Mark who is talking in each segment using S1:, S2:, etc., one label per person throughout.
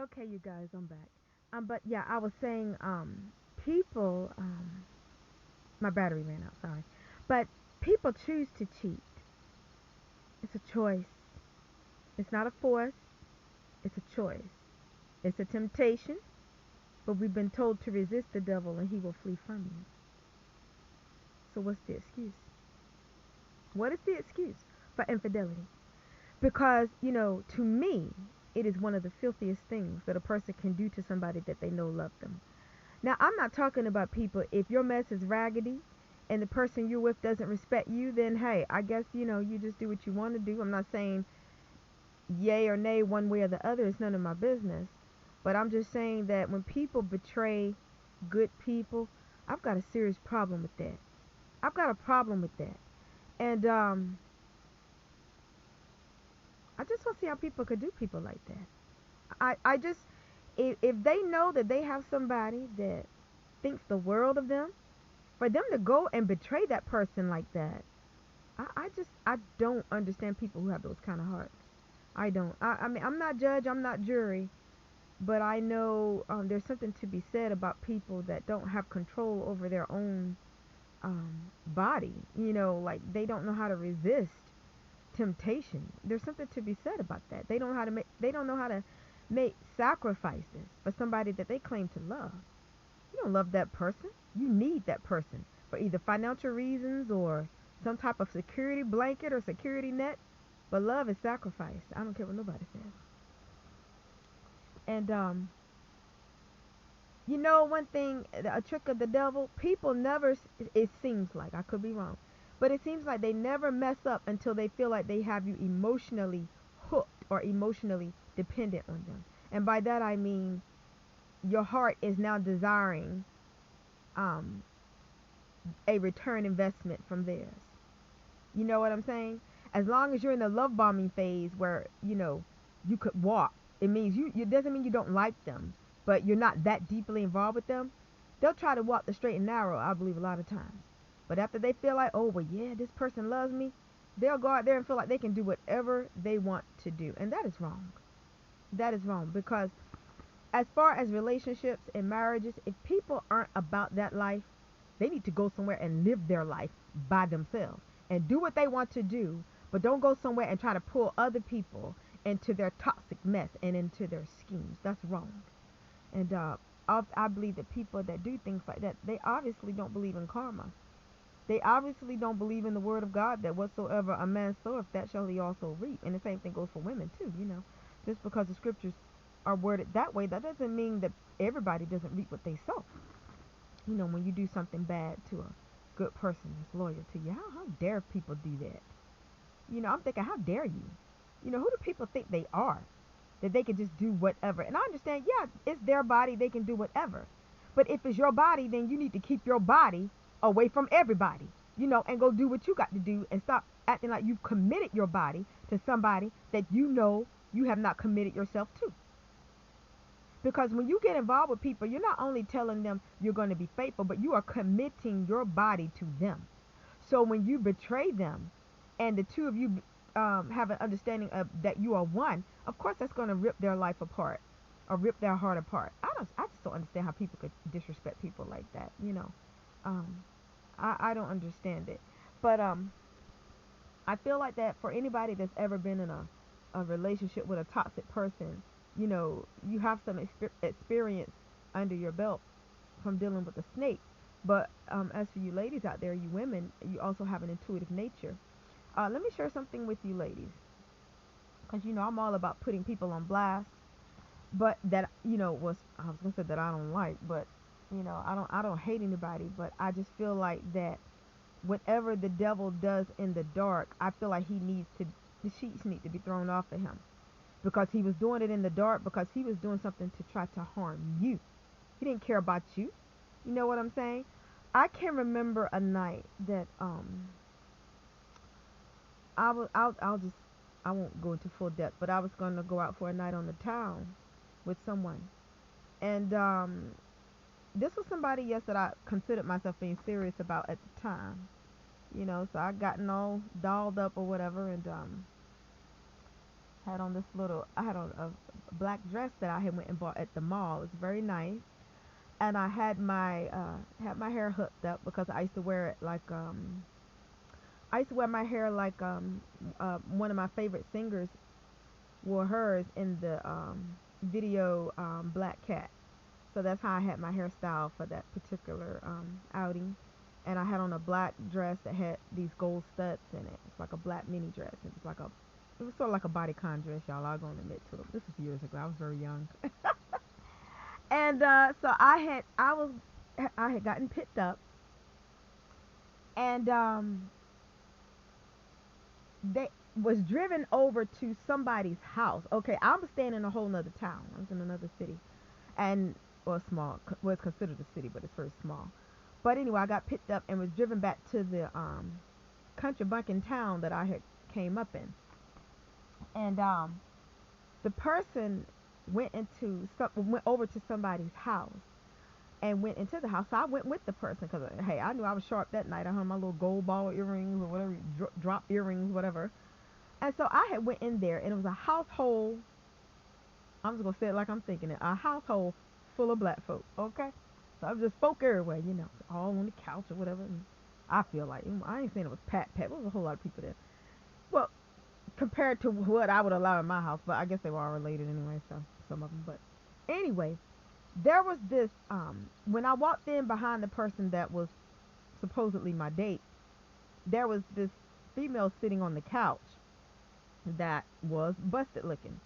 S1: Okay, you guys, I'm back. But yeah, I was saying, people, my battery ran out. Sorry, but people choose to cheat. It's a choice. It's not a force. It's a choice. It's a temptation, but we've been told to resist the devil and he will flee from you. So what's the excuse? What is the excuse for infidelity? Because, to me, it is one of the filthiest things that a person can do to somebody that they know love them. Now, I'm not talking about people. If your mess is raggedy and the person you're with doesn't respect you, then hey, I guess, you just do what you want to do. I'm not saying yay or nay one way or the other. It's none of my business. But I'm just saying that when people betray good people, I've got a serious problem with that. I've got a problem with that. And I just don't see how people could do people like that. I just, if they know that they have somebody that thinks the world of them, for them to go and betray that person like that, I don't understand people who have those kind of hearts. I don't. I mean, I'm not judge, I'm not jury, but I know there's something to be said about people that don't have control over their own body. Like they don't know how to resist temptation. There's something to be said about that. They don't know how to make sacrifices for somebody that they claim to love. You don't love that person. You need that person for either financial reasons or some type of security blanket or security net. But love is sacrifice. I don't care what nobody says. And one thing, a trick of the devil, people never, it seems like, I could be wrong, but it seems like they never mess up until they feel like they have you emotionally hooked or emotionally dependent on them. And by that I mean your heart is now desiring um, a return investment from theirs. You know what I'm saying? As long as you're in the love bombing phase where, you could walk, it means it doesn't mean you don't like them, but you're not that deeply involved with them. They'll try to walk the straight and narrow, I believe, a lot of times. But after they feel like, oh, well, yeah, this person loves me, they'll go out there and feel like they can do whatever they want to do. And that is wrong. That is wrong because as far as relationships and marriages, if people aren't about that life, they need to go somewhere and live their life by themselves and do what they want to do, but don't go somewhere and try to pull other people into their toxic mess and into their schemes. That's wrong. And I believe that people that do things like that, they obviously don't believe in karma. They obviously don't believe in the word of God that whatsoever a man soweth, that shall he also reap. And the same thing goes for women too. Just because the scriptures are worded that way, that doesn't mean that everybody doesn't reap what they sow. When you do something bad to a good person that's loyal to you, how dare people do that? I'm thinking, how dare you? Who do people think they are? That they can just do whatever. And I understand, yeah, it's their body, they can do whatever. But if it's your body, then you need to keep your body away from everybody, and go do what you got to do and stop acting like you've committed your body to somebody that you have not committed yourself to. Because when you get involved with people, you're not only telling them you're going to be faithful, but you are committing your body to them. So when you betray them and the two of you have an understanding of that you are one, of course that's going to rip their life apart or rip their heart apart. I just don't understand how people could disrespect people like that. Um, I don't understand it. But I feel like that for anybody that's ever been in a relationship with a toxic person, you have some experience under your belt from dealing with a snake. But as for you ladies out there, you women, you also have an intuitive nature. Let me share something with you ladies, because I'm all about putting people on blast. But that was I was gonna say that I don't like, but I don't hate anybody, but I just feel like that whatever the devil does in the dark, I feel like the sheets need to be thrown off of him because he was doing it in the dark because he was doing something to try to harm you. He didn't care about you. You know what I'm saying? I can remember a night that I'll just I won't go into full depth, but I was going to go out for a night on the town with someone. And this was somebody, yes, that I considered myself being serious about at the time. So I gotten all dolled up or whatever and had on this little, I had on a black dress that I had went and bought at the mall. It's very nice. And I had my hair hooked up because I used to wear it like I used to wear my hair like one of my favorite singers wore hers in the video Black Cat. So that's how I had my hairstyle for that particular outing. And I had on a black dress that had these gold studs in it. It's like a black mini dress. It was sort of like a bodycon dress, y'all. I'll go and admit to it. This was years ago. I was very young. And so I had gotten picked up, and they was driven over to somebody's house. Okay, I was staying in a whole nother town. I was in another city, and well, small. Well, it's considered a city, but it's very small. But anyway, I got picked up and was driven back to the country bumpkin town that I had came up in, and the person went over to somebody's house and went into the house. So I went with the person because hey, I knew I was sharp that night. I had my little gold ball earrings or whatever, drop earrings, whatever. And so I had went in there, and it was a household. I'm just gonna say it like I'm thinking it. A household full of black folk. Okay, so I'm just folk everywhere, all on the couch or whatever. And I feel like I ain't saying it was pat. There was a whole lot of people there. Well, compared to what I would allow in my house, but I guess they were all related anyway. So some of them, but anyway, there was this when I walked in behind the person that was supposedly my date, there was this female sitting on the couch that was busted looking.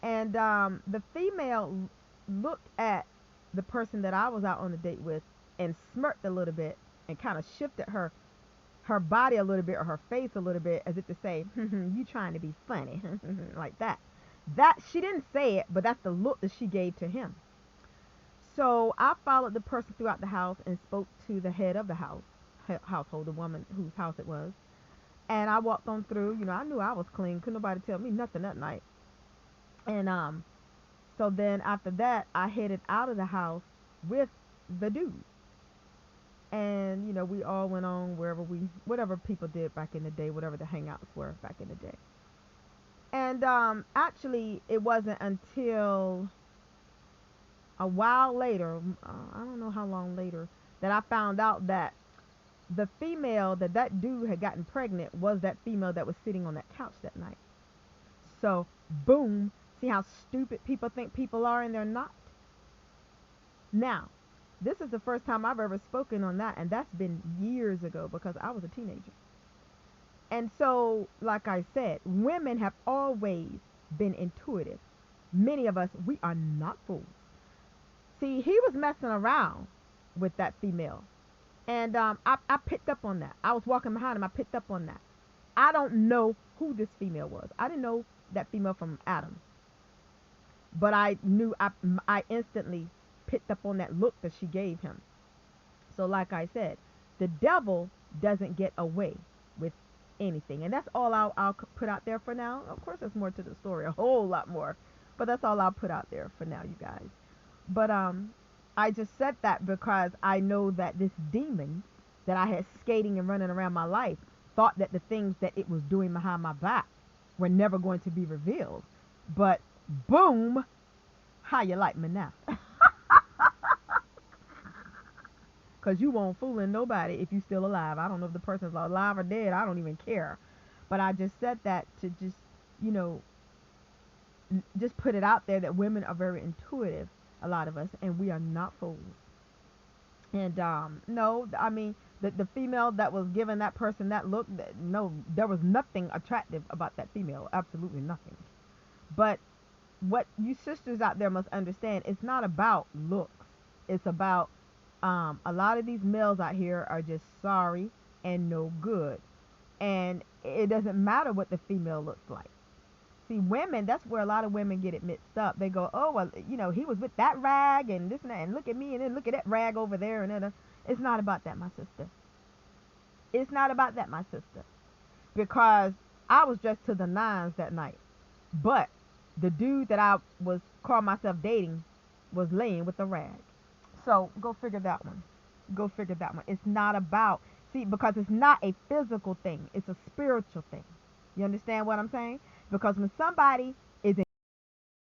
S1: And the female looked at the person that I was out on a date with and smirked a little bit and kind of shifted her body a little bit or her face a little bit as if to say, you trying to be funny, like that. That she didn't say it, but that's the look that she gave to him. So I followed the person throughout the house and spoke to the head of the household, the woman whose house it was. And I walked on through. I knew I was clean. Couldn't nobody tell me nothing that night. And so then after that, I headed out of the house with the dude. And we all went on whatever people did back in the day, whatever the hangouts were back in the day. And actually, it wasn't until a while later, I don't know how long later, that I found out that the female that dude had gotten pregnant was that female that was sitting on that couch that night. So, boom, see how stupid people think people are and they're not? Now, this is the first time I've ever spoken on that, and that's been years ago because I was a teenager. And so, like I said, women have always been intuitive. Many of us, we are not fools. See, he was messing around with that female. And I picked up on that. I was walking behind him. I picked up on that. I don't know who this female was. I didn't know that female from Adam. But I knew, I instantly picked up on that look that she gave him. So like I said, the devil doesn't get away with anything. And that's all I'll put out there for now. Of course, there's more to the story, a whole lot more. But that's all I'll put out there for now, you guys. But I just said that because I know that this demon that I had skating and running around my life thought that the things that it was doing behind my back were never going to be revealed. But boom, how you like me now? Because you won't fooling nobody if you still alive. I don't know if the person's alive or dead. I don't even care. But I just said that to just, just put it out there that women are very intuitive, a lot of us, and we are not fools. And no, I mean, the female that was giving that person that look, no, there was nothing attractive about that female. Absolutely nothing. But what you sisters out there must understand, it's not about looks. It's about a lot of these males out here are just sorry and no good. And it doesn't matter what the female looks like. See, women, that's where a lot of women get it mixed up. They go, oh, well, he was with that rag and this and that, and look at me, and then look at that rag over there. And then, it's not about that, my sister. It's not about that, my sister. Because I was dressed to the nines that night. But the dude that I was called myself dating was laying with a rag. So go figure that one. Go figure that one. It's not about, see, because it's not a physical thing. It's a spiritual thing. You understand what I'm saying? Because when somebody